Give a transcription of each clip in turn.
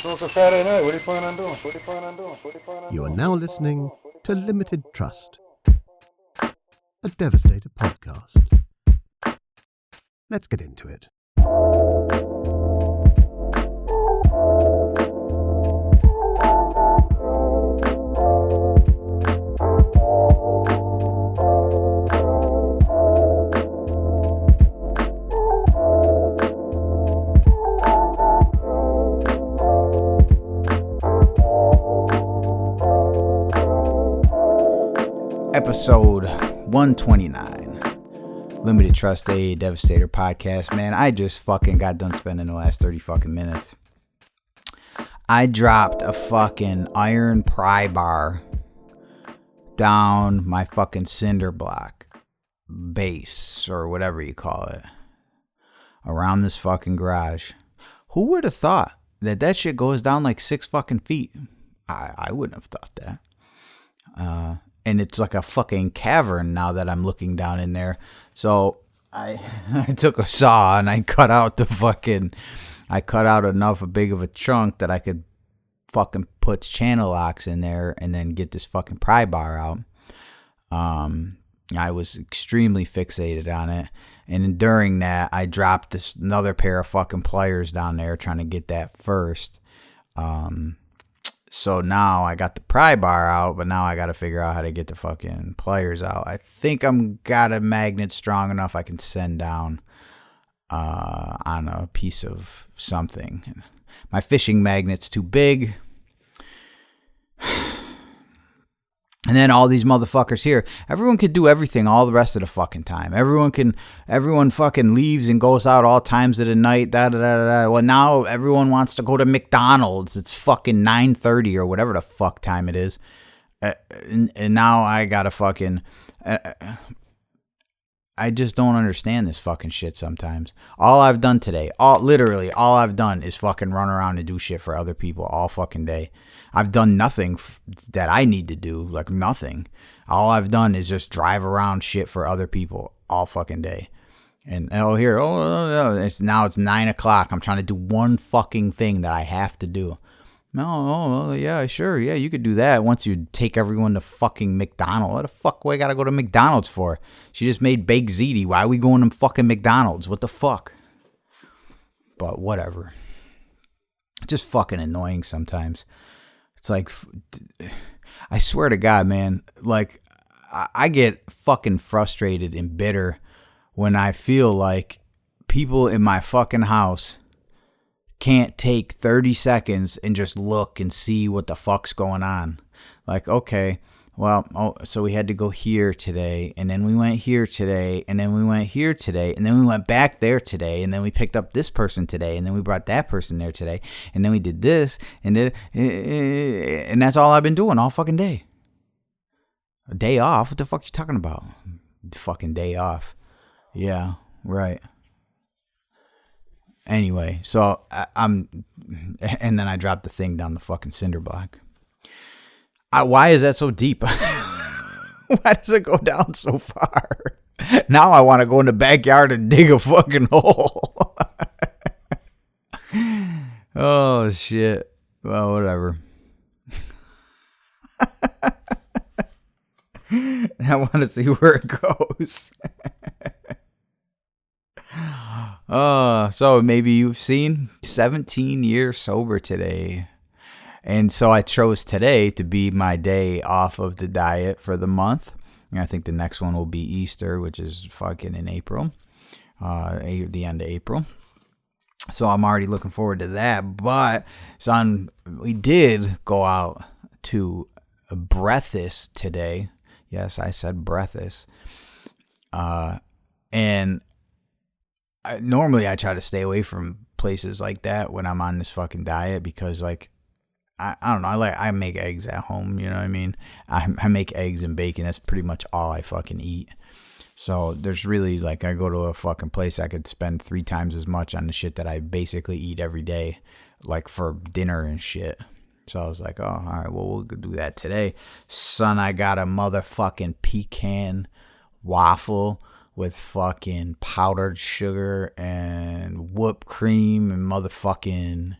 So it's a Friday night. What are you planning on doing? You are now listening to Limited Trust, a Devastator podcast. Let's get into it. Episode 129, Limited Trust, a Devastator podcast. Man, I just fucking got done spending the last 30 fucking minutes. I dropped a fucking iron pry bar down my fucking cinder block base, or whatever you call it, around this fucking garage. Who would have thought that shit goes down like 6 fucking feet? I wouldn't have thought that. And it's like a fucking cavern now that I'm looking down in there. So I took a saw and I cut out enough big of a chunk that I could fucking put channel locks in there and then get this fucking pry bar out. I was extremely fixated on it. And during that, I dropped another pair of fucking pliers down there trying to get that first. So now I got the pry bar out, but now I got to figure out how to get the fucking pliers out. I think I'm got a magnet strong enough I can send down on a piece of something. My fishing magnet's too big. And then all these motherfuckers here, everyone can do everything all the rest of the fucking time. Everyone fucking leaves and goes out all times of the night. Well, now everyone wants to go to McDonald's. It's fucking 9:30 or whatever the fuck time it is. And now I gotta fucking... I just don't understand this fucking shit sometimes. All I've done today, literally all I've done is fucking run around and do shit for other people all fucking day. I've done nothing that I need to do, like nothing. All I've done is just drive around shit for other people all fucking day. And it's 9 o'clock. I'm trying to do one fucking thing that I have to do. Yeah, sure. Yeah, you could do that once you take everyone to fucking McDonald's. What the fuck I gotta go to McDonald's for? She just made baked ziti. Why are we going to fucking McDonald's? What the fuck? But whatever. Just fucking annoying sometimes. It's like, I swear to God, man, like, I get fucking frustrated and bitter when I feel like people in my fucking house can't take 30 seconds and just look and see what the fuck's going on. Like, okay, well, so we had to go here today, and then we went here today, and then we went here today, and then we went back there today, and then we picked up this person today, and then we brought that person there today, and then we did this, and that's all I've been doing all fucking day. A day off? What the fuck you talking about? Fucking day off. Yeah, right. Anyway, so and then I dropped the thing down the fucking cinder block. Why is that so deep? Why does it go down so far? Now I want to go in the backyard and dig a fucking hole. Oh, shit. Well, whatever. I want to see where it goes. So maybe you've seen 17 years sober today. And so I chose today to be my day off of the diet for the month. And I think the next one will be Easter, which is fucking in April, the end of April. So I'm already looking forward to that. But son, we did go out to Breathless today. Yes, I said Breathless. And normally I try to stay away from places like that when I'm on this fucking diet because, like, I don't know. I make eggs at home. You know what I mean? I make eggs and bacon. That's pretty much all I fucking eat. So there's really, like, I go to a fucking place I could spend 3 times as much on the shit that I basically eat every day, like for dinner and shit. So I was like, oh, all right, well, we'll do that today. Son, I got a motherfucking pecan waffle with fucking powdered sugar and whipped cream and motherfucking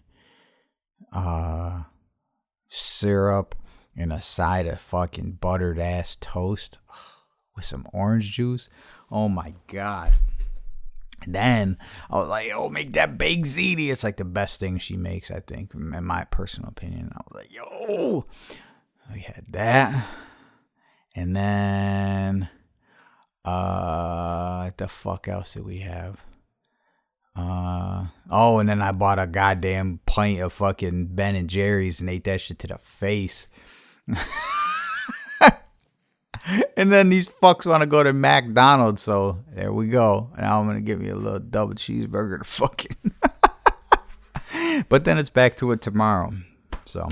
syrup, and a side of fucking buttered ass toast with some orange juice. Oh my God. And then I was like, yo, make that baked ziti. It's like the best thing she makes, I think, in my personal opinion. I was like, yo. We had that. And then, what the fuck else did we have? And then I bought a goddamn pint of fucking Ben and Jerry's and ate that shit to the face. And then these fucks want to go to McDonald's, so there we go. Now I'm gonna give me a little double cheeseburger to fucking. But then it's back to it tomorrow. So,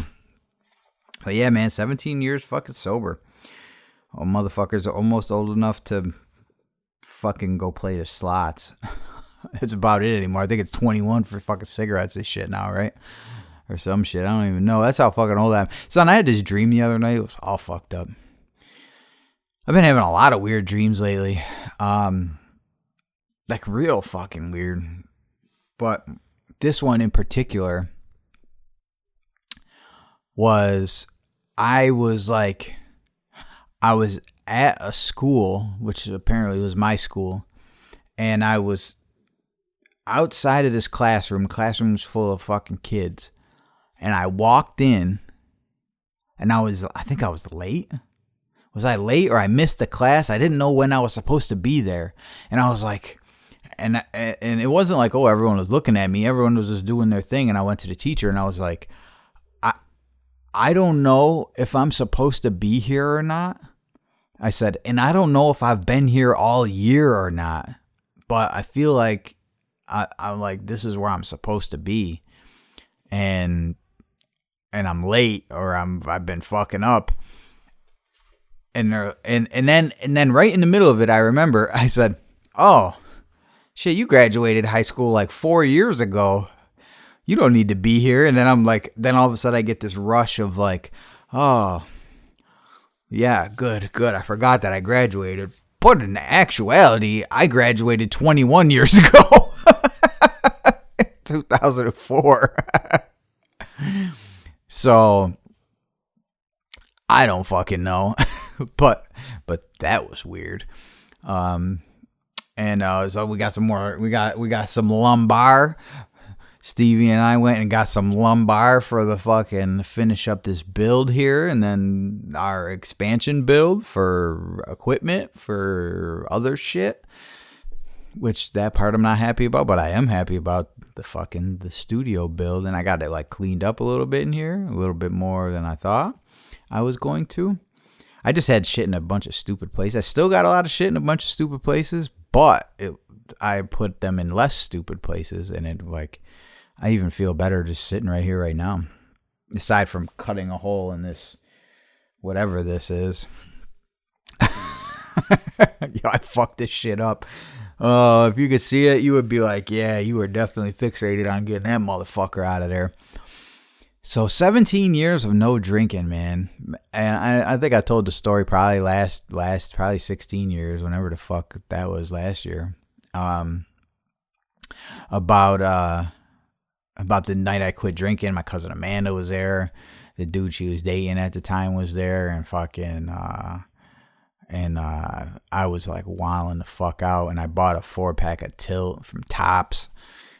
but yeah, man, 17 years fucking sober. Oh, motherfuckers are almost old enough to fucking go play the slots. That's about it anymore. I think it's 21 for fucking cigarettes and shit now, right? Or some shit. I don't even know. That's how fucking old I am. Son, I had this dream the other night. It was all fucked up. I've been having a lot of weird dreams lately. Like real fucking weird. But this one in particular was, I was at a school, which apparently was my school, and I was outside of this classroom. Classroom's full of fucking kids. And I walked in, and I think I was late. Was I late or I missed the class? I didn't know when I was supposed to be there. And I was like, and it wasn't like, oh, everyone was looking at me. Everyone was just doing their thing. And I went to the teacher and I was like, I don't know if I'm supposed to be here or not. I said, and I don't know if I've been here all year or not. But I feel like I'm like, this is where I'm supposed to be. And I'm late or I've been fucking up. And then right in the middle of it, I remember I said, oh, shit, you graduated high school like 4 years ago. You don't need to be here. And then I'm like, then all of a sudden I get this rush of like, oh, yeah, good. I forgot that I graduated. But in actuality, I graduated 21 years ago. 2004. So I don't fucking know. but that was weird. So we got some more. We got some lumbar. Stevie and I went and got some lumbar for the fucking finish up this build here, and then our expansion build for equipment for other shit. Which that part I'm not happy about, but I am happy about the studio build, and I got it like cleaned up a little bit in here, a little bit more than I thought I was going to. I just had shit in a bunch of stupid places. I still got a lot of shit in a bunch of stupid places, but I put them in less stupid places, and I even feel better just sitting right here right now. Aside from cutting a hole in this, whatever this is. Yo, I fucked this shit up. Oh, if you could see it, you would be like, yeah, you were definitely fixated on getting that motherfucker out of there. So 17 years of no drinking, man. And I think I told the story probably last probably 16 years, whenever the fuck that was last year. About the night I quit drinking. My cousin Amanda was there. The dude she was dating at the time was there, and fucking I was like wilding the fuck out, and I bought a 4-pack of Tilt from Tops,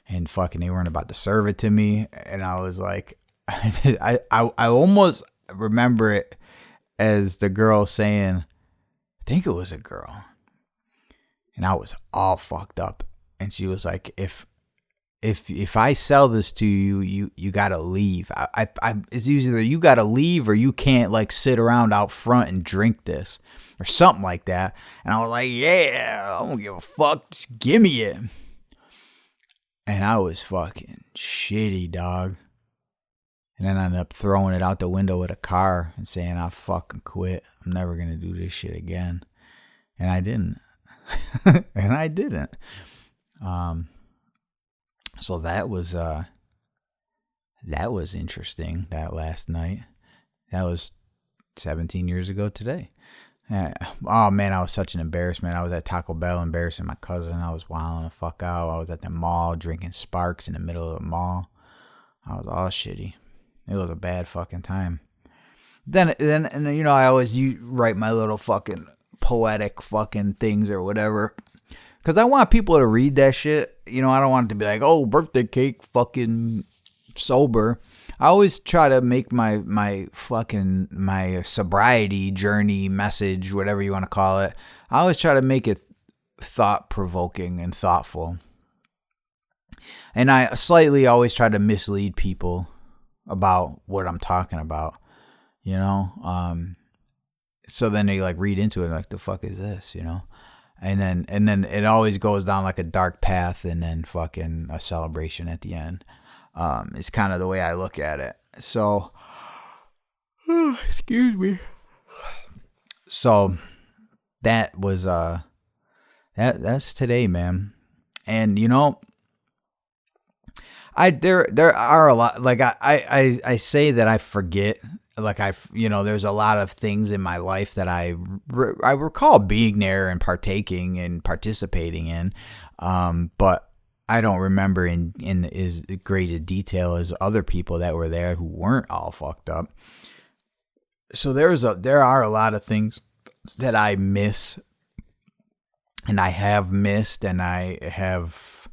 and fucking they weren't about to serve it to me, and I was like, I almost remember it as the girl saying, I think it was a girl, and I was all fucked up, and she was like, if I sell this to you, you gotta leave. It's either you gotta leave or you can't like sit around out front and drink this or something like that. And I was like, yeah, I don't give a fuck. Just give me it. And I was fucking shitty, dog. And then I ended up throwing it out the window of the car and saying, I fucking quit. I'm never gonna do this shit again. And I didn't. So that was interesting, that last night. That was 17 years ago today. Oh man, I was such an embarrassment. I was at Taco Bell embarrassing my cousin. I was wilding the fuck out. I was at the mall drinking Sparks in the middle of the mall. I was all shitty. It was a bad fucking time. Then you know, I always write my little fucking poetic fucking things or whatever, because I want people to read that shit. You know, I don't want it to be like, oh, birthday cake, fucking sober. I always try to make my sobriety journey message, whatever you want to call it, I always try to make it thought-provoking and thoughtful. And I slightly always try to mislead people about what I'm talking about, you know? So then they like read into it like, the fuck is this, you know? And then it always goes down like a dark path and then fucking a celebration at the end. It's kind of the way I look at it. So, excuse me. So that was, that's today, man. And you know, there are a lot, like I say that I forget, like there's a lot of things in my life that I recall being there and partaking and participating in, but I don't remember in as great a detail as other people that were there who weren't all fucked up. So there are a lot of things that I miss, and I have missed, and I have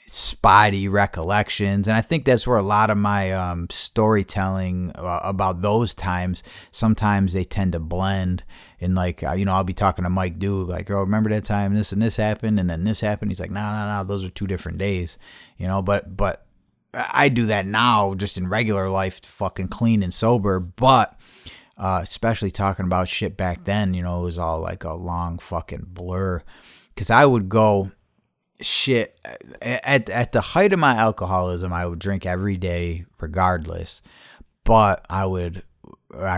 spotty recollections, and I think that's where a lot of my storytelling about those times, sometimes they tend to blend. And like, I'll be talking to Mike Doob, like, oh, remember that time this and this happened, and then this happened? He's like, no, those are 2 different days, but I do that now just in regular life, fucking clean and sober, but especially talking about shit back then, it was all like a long fucking blur, because I would go, shit, at the height of my alcoholism, I would drink every day regardless, but I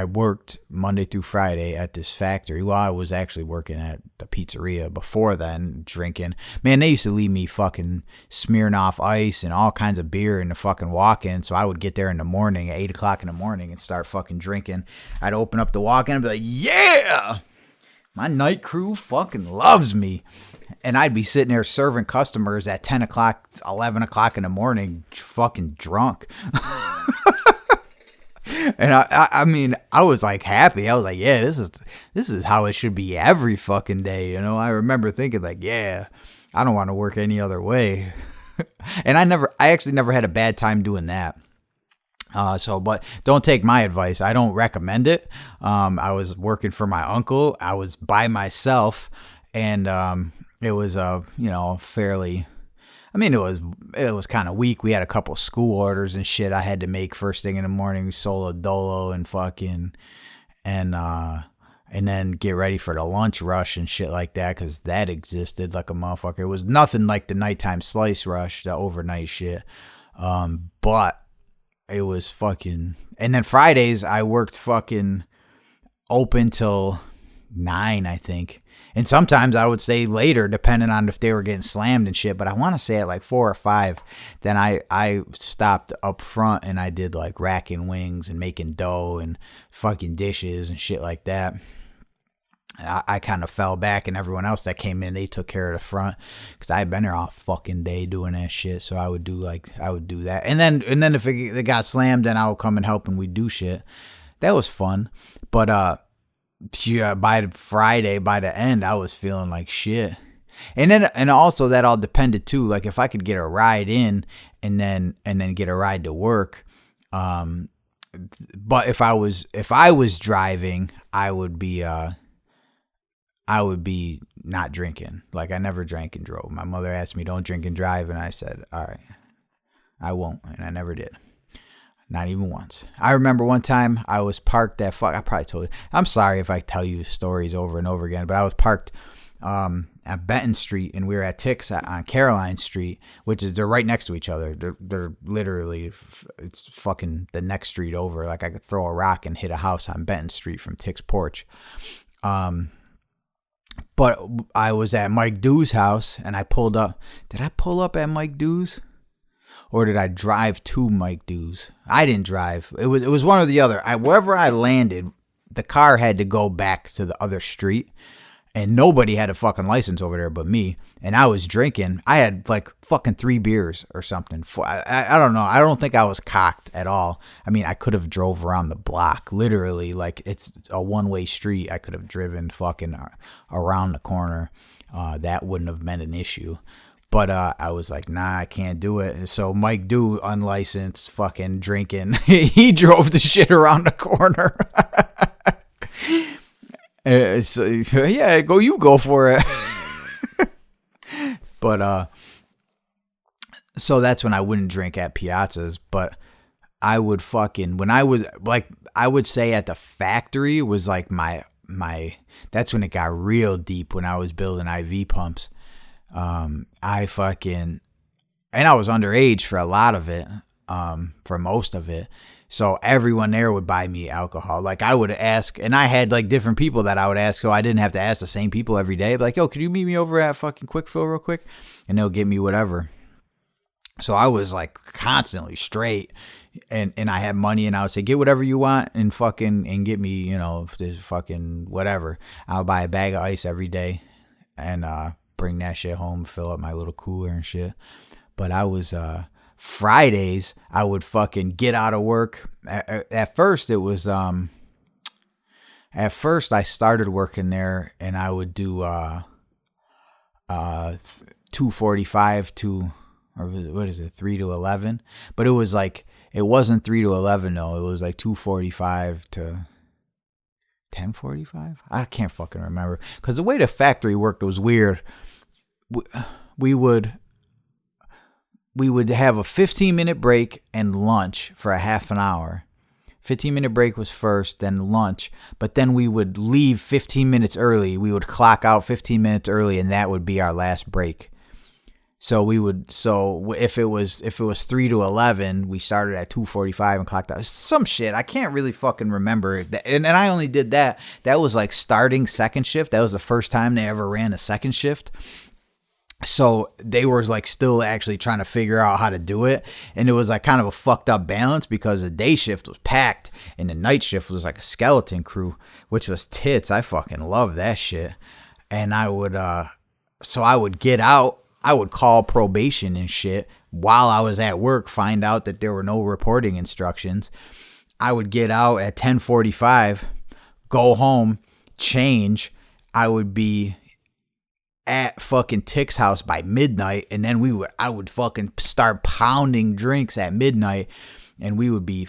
worked Monday through Friday at this factory. Well, I was actually working at a pizzeria before then, drinking. Man, they used to leave me fucking Smirnoff Ice and all kinds of beer in the fucking walk-in, so I would get there in the morning at 8 o'clock in the morning and start fucking drinking. I'd open up the walk-in and be like, yeah! My night crew fucking loves me. And I'd be sitting there serving customers at 10 o'clock, 11 o'clock in the morning, fucking drunk. And I mean, I was like happy. I was like, yeah, this is how it should be every fucking day. I remember thinking like, yeah, I don't want to work any other way. And I actually never had a bad time doing that. But don't take my advice. I don't recommend it. I was working for my uncle. I was by myself, and it was fairly. I mean, it was kind of weak. We had a couple school orders and shit I had to make first thing in the morning, solo dolo and fucking, and then get ready for the lunch rush and shit like that, because that existed like a motherfucker. It was nothing like the nighttime slice rush, the overnight shit, but it was fucking. And then Fridays I worked fucking open till 9, I think. And sometimes I would stay later, depending on if they were getting slammed and shit. But I want to say at like 4 or 5, then I stopped up front and I did like racking wings and making dough and fucking dishes and shit like that. I kind of fell back, and everyone else that came in, they took care of the front, because I had been there all fucking day doing that shit. So I would do that. And then if it got slammed, then I would come and help, and we'd do shit. That was fun. But by Friday, by the end, I was feeling like shit. And also that all depended too, like if I could get a ride in and then get a ride to work. But if I was driving, I would be not drinking. Like I never drank and drove. My mother asked me, don't drink and drive, and I said, all right, I won't, and I never did. Not even once. I remember one time I was parked I probably told you. I'm sorry if I tell you stories over and over again, but I was parked at Benton Street, and we were at Tick's on Caroline Street, they're right next to each other. They're literally, it's fucking the next street over. Like I could throw a rock and hit a house on Benton Street from Tick's porch. But I was at Mike Dew's house, and I pulled up. Did I pull up at Mike Dew's? Or did I drive to Mike Dew's? I didn't drive. It was one or the other. Wherever I landed, the car had to go back to the other street. And nobody had a fucking license over there but me. And I was drinking. I had like fucking 3 beers or something. I don't know. I don't think I was cocked at all. I mean, I could have drove around the block. Literally, like it's a one-way street. I could have driven fucking around the corner. That wouldn't have been an issue. But I was like, nah, I can't do it. So Mike Do, unlicensed, fucking drinking, he drove the shit around the corner. So, yeah, you go for it. But so that's when I wouldn't drink at piazzas. But I would fucking, when I was like, I would say at the factory was like my that's when it got real deep, when I was building IV pumps. I fucking, and I was underage for a lot of it, for most of it. So everyone there would buy me alcohol. Like I would ask, and I had like different people that I would ask, so I didn't have to ask the same people every day. I'd be like, yo, could you meet me over at fucking Quick Fill real quick? And they'll get me whatever. So I was like constantly straight, and I had money, and I would say, get whatever you want and get me, you know, this fucking whatever. I'll buy a bag of ice every day and bring that shit home, fill up my little cooler and shit. But I was Fridays, I would fucking get out of work. At first, it was at first I started working there, and I would do 2:45 to, or what is it, 3 to 11. But it was like, it wasn't 3 to 11 though. It was like 2:45 to 10:45. I can't fucking remember, because the way the factory worked was weird. We would have a 15-minute break and lunch for a half an hour. 15-minute break was first, then lunch. But then we would leave 15 minutes early. We would clock out 15 minutes early, and that would be our last break. So if it was 3 to 11, we started at 2:45 and clocked out. Some shit. I can't really fucking remember. And I only did that. That was like starting second shift. That was the first time they ever ran a second shift. So they were like still actually trying to figure out how to do it. And it was like kind of a fucked up balance, because the day shift was packed and the night shift was like a skeleton crew, which was tits. I fucking love that shit. And I would, so I would get out. I would call probation and shit while I was at work, find out that there were no reporting instructions. I would get out at 10:45, go home, change. I would be at fucking Tick's house by midnight, and then I would fucking start pounding drinks at midnight, and we would be,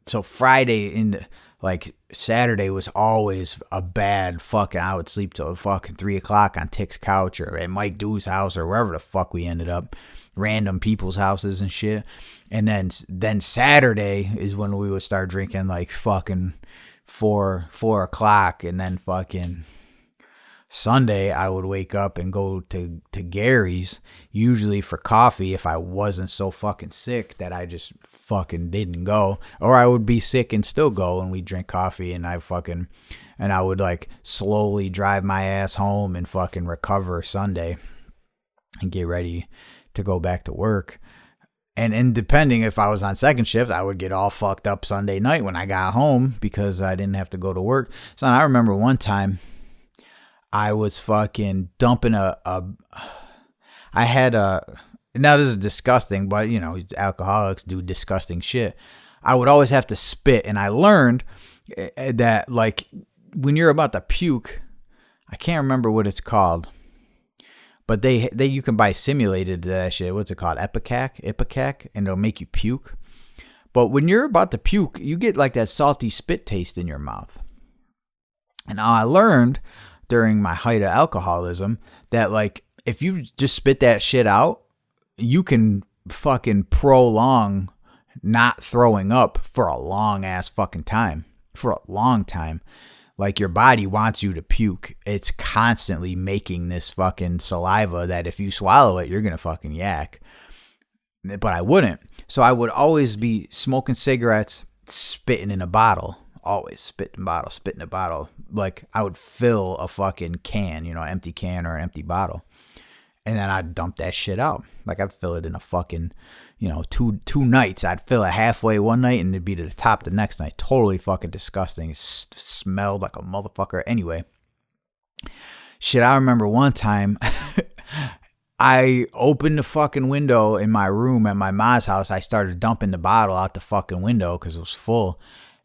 so Friday into like Saturday was always a bad fucking, I would sleep till fucking 3 o'clock on Tick's couch or at Mike Dew's house or wherever the fuck we ended up, random people's houses and shit. And then Saturday is when we would start drinking like fucking 4 o'clock, and then fucking Sunday, I would wake up and go to Gary's, usually for coffee if I wasn't so fucking sick that I just fucking didn't go. Or I would be sick and still go, and we'd drink coffee, and I would like slowly drive my ass home and fucking recover Sunday and get ready to go back to work. And depending if I was on second shift, I would get all fucked up Sunday night when I got home because I didn't have to go to work. So I remember one time, I was fucking dumping now this is disgusting, but you know, alcoholics do disgusting shit. I would always have to spit, and I learned that like when you're about to puke, I can't remember what it's called, but you can buy simulated shit. What's it called? Ipecac, and it'll make you puke. But when you're about to puke, you get like that salty spit taste in your mouth. And now I learned during my height of alcoholism that like if you just spit that shit out, you can fucking prolong not throwing up for a long ass fucking time. For a long time. Like your body wants you to puke. It's constantly making this fucking saliva that if you swallow it, you're gonna fucking yak. But I wouldn't. So I would always be smoking cigarettes, spitting in a bottle. Always spit in a bottle. Like I would fill a fucking can, you know, empty can or an empty bottle. And then I'd dump that shit out. Like I'd fill it in a fucking, you know, two nights. I'd fill it halfway one night and it'd be to the top the next night. Totally fucking disgusting. It smelled like a motherfucker. Anyway, Shit, I remember one time I opened the fucking window in my room at my mom's house. I started dumping the bottle out the fucking window because it was full.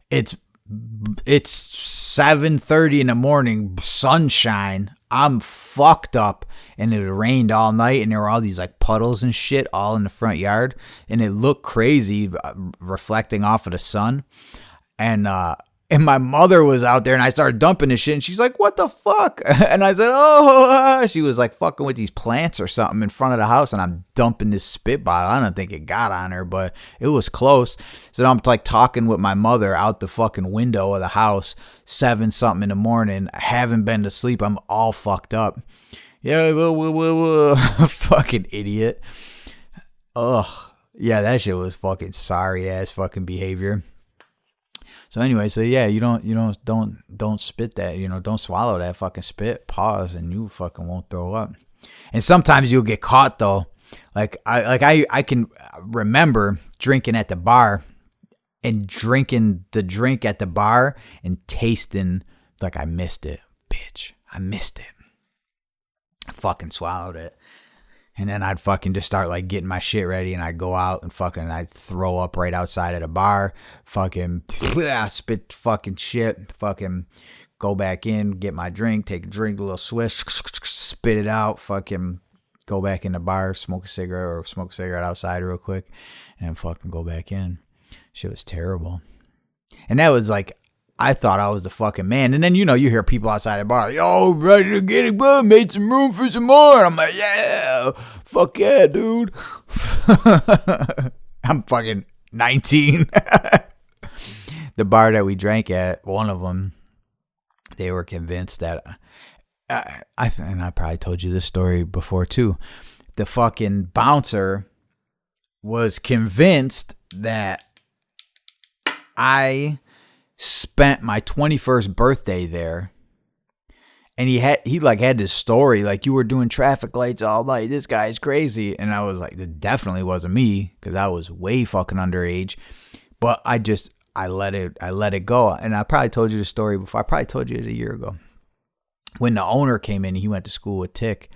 It's 7:30 in the morning, sunshine. I'm fucked up, and it rained all night, and there were all these like puddles and shit all in the front yard, and it looked crazy reflecting off of the sun. And my mother was out there, and I started dumping this shit, and she's like, "What the fuck?" And I said, "Oh," she was like fucking with these plants or something in front of the house, and I'm dumping this spit bottle. I don't think it got on her, but it was close. So I'm like talking with my mother out the fucking window of the house, 7 something in the morning. I haven't been to sleep. I'm all fucked up. Yeah, fucking idiot. Ugh. Yeah, that shit was fucking sorry ass fucking behavior. So anyway, so yeah, don't spit that, don't swallow that fucking spit. Pause, and you fucking won't throw up. And sometimes you'll get caught though. I can remember drinking at the bar and drinking the drink at the bar and tasting like I missed it. Bitch, I missed it. I fucking swallowed it. And then I'd fucking just start like getting my shit ready, and I'd go out and I'd throw up right outside of the bar, fucking spit fucking shit, fucking go back in, get my drink, take a drink, a little swish, spit it out, fucking go back in the bar, smoke a cigarette outside real quick, and fucking go back in. Shit was terrible. And that was like, I thought I was the fucking man. And then, you hear people outside the bar, "Yo, ready to get it, bro? Made some room for some more." I'm like, yeah, fuck yeah, dude. I'm fucking 19. The bar that we drank at, one of them, they were convinced that, and I probably told you this story before too. The fucking bouncer was convinced that I spent my 21st birthday there, and he had this story like, "You were doing traffic lights all night. This guy's crazy." And I was like, it definitely wasn't me, because I was way fucking underage. But I let it go. And I probably told you the story before. I probably told you it a year ago. When the owner came in, he went to school with Tick.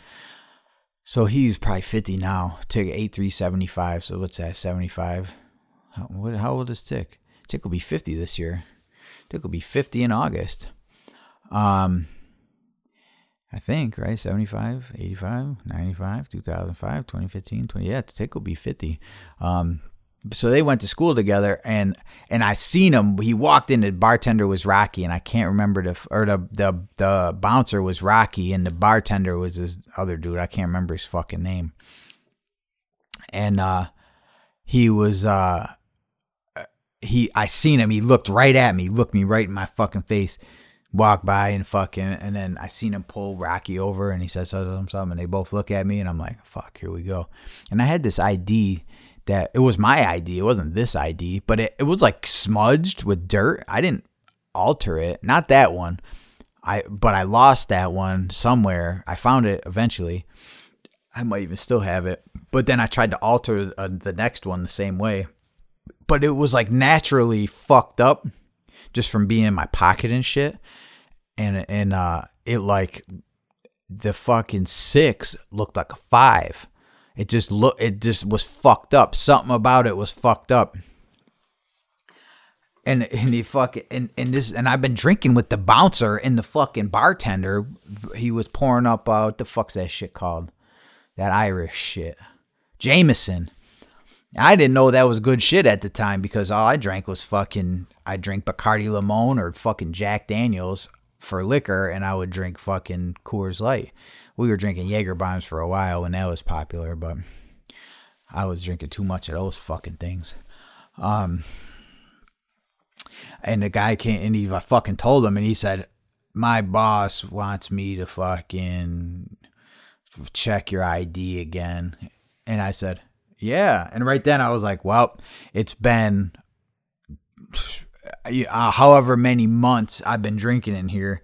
So he's probably 50 now. Tick 8375. So what's that? 75. How old is Tick? Tick will be 50 this year. Tick will be 50 in August. I think, right? 75, 85, 95, 2005, 2015, 20. Yeah, Tick will be 50. So they went to school together, and I seen him. He walked in. The bartender was Rocky, and I can't remember the bouncer was Rocky, and the bartender was this other dude. I can't remember his fucking name. And he was I seen him. He looked right at me. He looked me right in my fucking face. Walked by and then I seen him pull Rocky over, and he said something, and they both look at me, and I'm like, fuck, here we go. And I had this ID that, it was my ID. It wasn't this ID, but it was like smudged with dirt. I didn't alter it. Not that one. But I lost that one somewhere. I found it eventually. I might even still have it. But then I tried to alter the next one the same way. But it was like naturally fucked up just from being in my pocket and shit. And it like, the fucking 6 looked like a 5. It just was fucked up. Something about it was fucked up. And he fucking and I've been drinking with the bouncer and the fucking bartender. He was pouring up what the fuck's that shit called? That Irish shit. Jameson. I didn't know that was good shit at the time, because all I drank was I drank Bacardi Limon or fucking Jack Daniels for liquor, and I would drink fucking Coors Light. We were drinking Jaeger bombs for a while when that was popular, but I was drinking too much of those fucking things. And the guy came, and I fucking told him, and he said, "My boss wants me to fucking check your ID again." And I said, "Yeah." And right then I was like, well, it's been however many months I've been drinking in here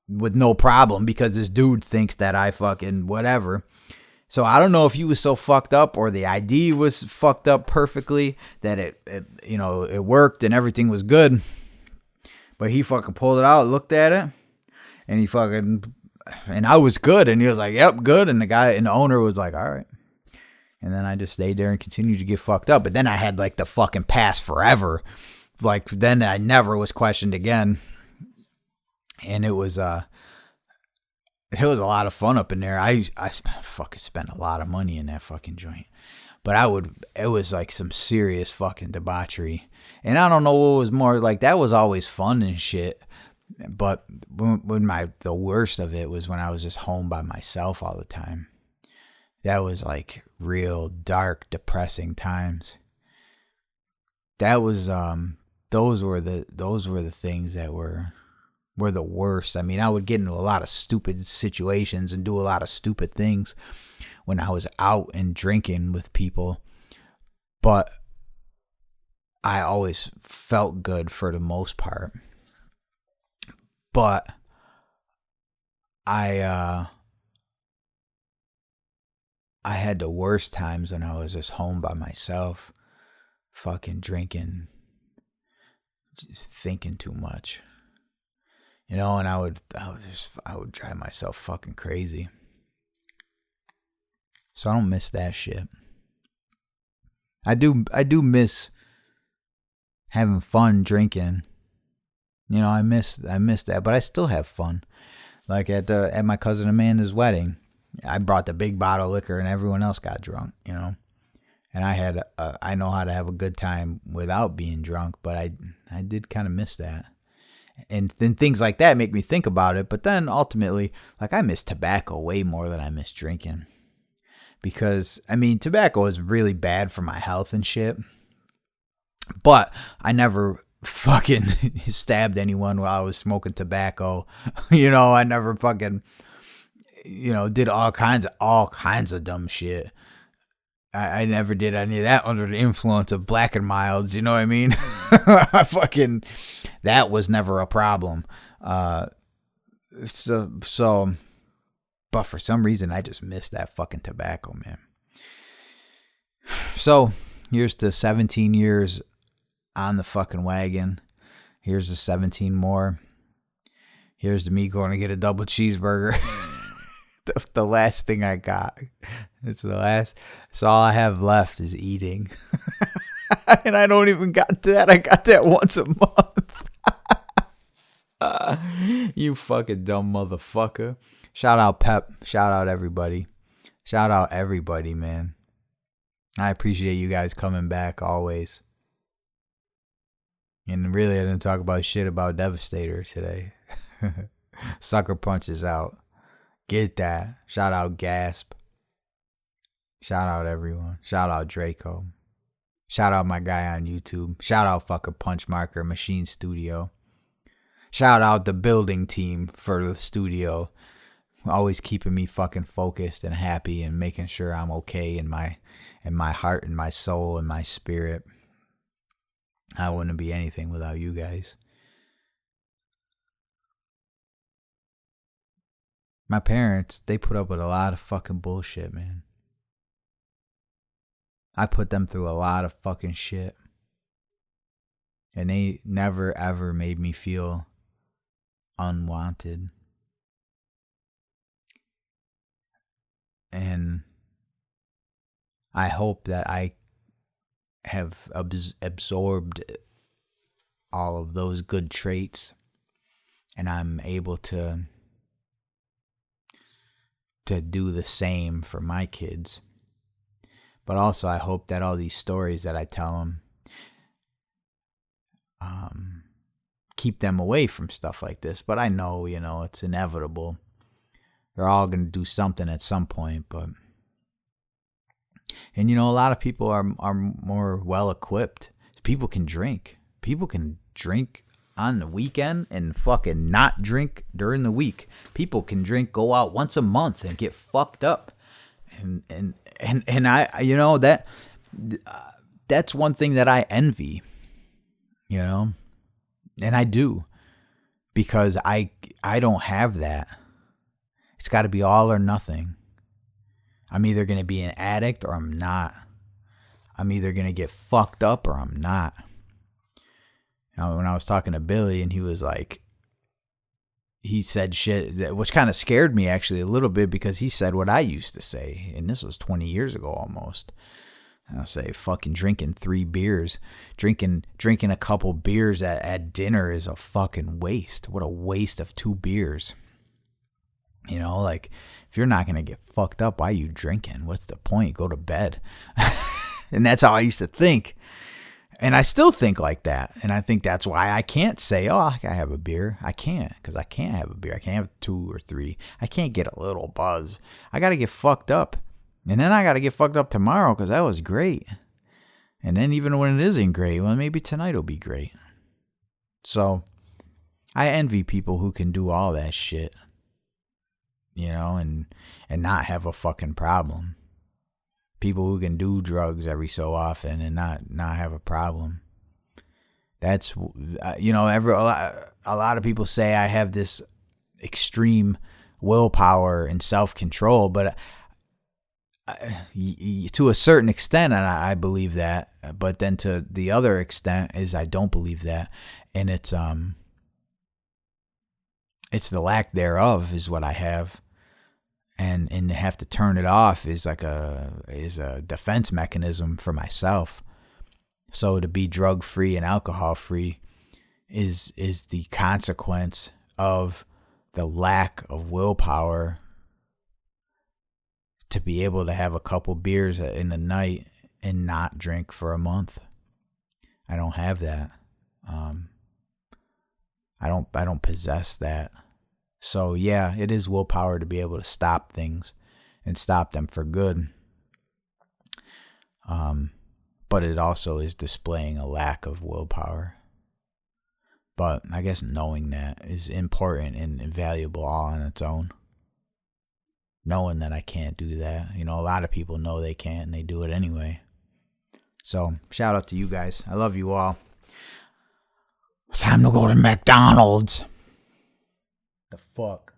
with no problem, because this dude thinks that I fucking whatever. So I don't know if he was so fucked up, or the ID was fucked up perfectly that it worked and everything was good. But he fucking pulled it out, looked at it, And and I was good. And he was like, yep, good. And the owner was like, all right. And then I just stayed there and continued to get fucked up. But then I had like the fucking pass forever. Like then I never was questioned again. And it was a lot of fun up in there. I fucking spent a lot of money in that fucking joint. But it was like some serious fucking debauchery. And I don't know what was more, like that was always fun and shit. But the worst of it was when I was just home by myself all the time. That was like real dark, depressing times. That was, those were the things that were the worst. I mean, I would get into a lot of stupid situations and do a lot of stupid things when I was out and drinking with people, but I always felt good for the most part. But I had the worst times when I was just home by myself, fucking drinking, just thinking too much. And I would drive myself fucking crazy. So I don't miss that shit. I do miss having fun drinking. I miss that, but I still have fun. Like at my cousin Amanda's wedding, I brought the big bottle of liquor and everyone else got drunk, And I know how to have a good time without being drunk, but I did kind of miss that. And then things like that make me think about it. But then ultimately, like I miss tobacco way more than I miss drinking. Because, I mean, tobacco is really bad for my health and shit. But I never fucking stabbed anyone while I was smoking tobacco. I never fucking, did all kinds of dumb shit. I never did any of that under the influence of Black and Milds, you know what I mean? That was never a problem. So, but for some reason, I just missed that fucking tobacco, man. So, here's to 17 years on the fucking wagon. Here's to 17 more. Here's to me going to get a double cheeseburger. The last thing I got. It's the last. So all I have left is eating. And I don't even got that. I got that once a month. You fucking dumb motherfucker. Shout out Pep. Shout out everybody. Shout out everybody, man. I appreciate you guys coming back always. And really, I didn't talk about shit about Devastator today. Sucker Punch is out. Get that. Shout out Gasp. Shout out everyone. Shout out Draco. Shout out my guy on YouTube. Shout out fucking Punch Marker Machine Studio. Shout out the building team for the studio. Always keeping me fucking focused and happy and making sure I'm okay in my heart and my soul and my spirit. I wouldn't be anything without you guys. My parents, they put up with a lot of fucking bullshit, man. I put them through a lot of fucking shit. And they never ever made me feel unwanted. And I hope that I have absorbed all of those good traits and I'm able to do the same for my kids. But also I hope that all these stories that I tell them keep them away from stuff like this. But I know, it's inevitable. They're all going to do something at some point, but... And, a lot of people are more well-equipped. People can drink. People can drink on the weekend and fucking not drink during the week. People can drink, go out once a month and get fucked up. And I, that's one thing that I envy, and I do, because I don't have that. It's got to be all or nothing. I'm either going to be an addict or I'm not. I'm either going to get fucked up or I'm not. Now, when I was talking to Billy and he was like, he said shit that which kind of scared me actually a little bit, because he said what I used to say, and this was 20 years ago almost. I'll say fucking drinking 3 beers, drinking a couple beers at dinner is a fucking waste. What a waste of 2 beers. You know, like, if you're not going to get fucked up, why are you drinking? What's the point? Go to bed. And that's how I used to think. And I still think like that. And I think that's why I can't say, oh, I have a beer. I can't, because I can't have a beer. I can't have 2 or 3. I can't get a little buzz. I got to get fucked up. And then I got to get fucked up tomorrow because that was great. And then even when it isn't great, well, maybe tonight will be great. So I envy people who can do all that shit, you know, and not have a fucking problem. People who can do drugs every so often and not have a problem. That's, you know, a lot of people say I have this extreme willpower and self-control, but to a certain extent, and I believe that, but then to the other extent is I don't believe that, and it's the lack thereof is what I have, and to have to turn it off is a defense mechanism for myself. So to be drug free and alcohol free is the consequence of the lack of willpower to be able to have a couple beers in the night and not drink for a month. I don't have that. I don't possess that. So yeah, it is willpower to be able to stop things and stop them for good. But it also is displaying a lack of willpower. But I guess knowing that is important and valuable all on its own. Knowing that I can't do that. You know, a lot of people know they can't and they do it anyway. So, shout out to you guys. I love you all. It's time to go to McDonald's. The fuck?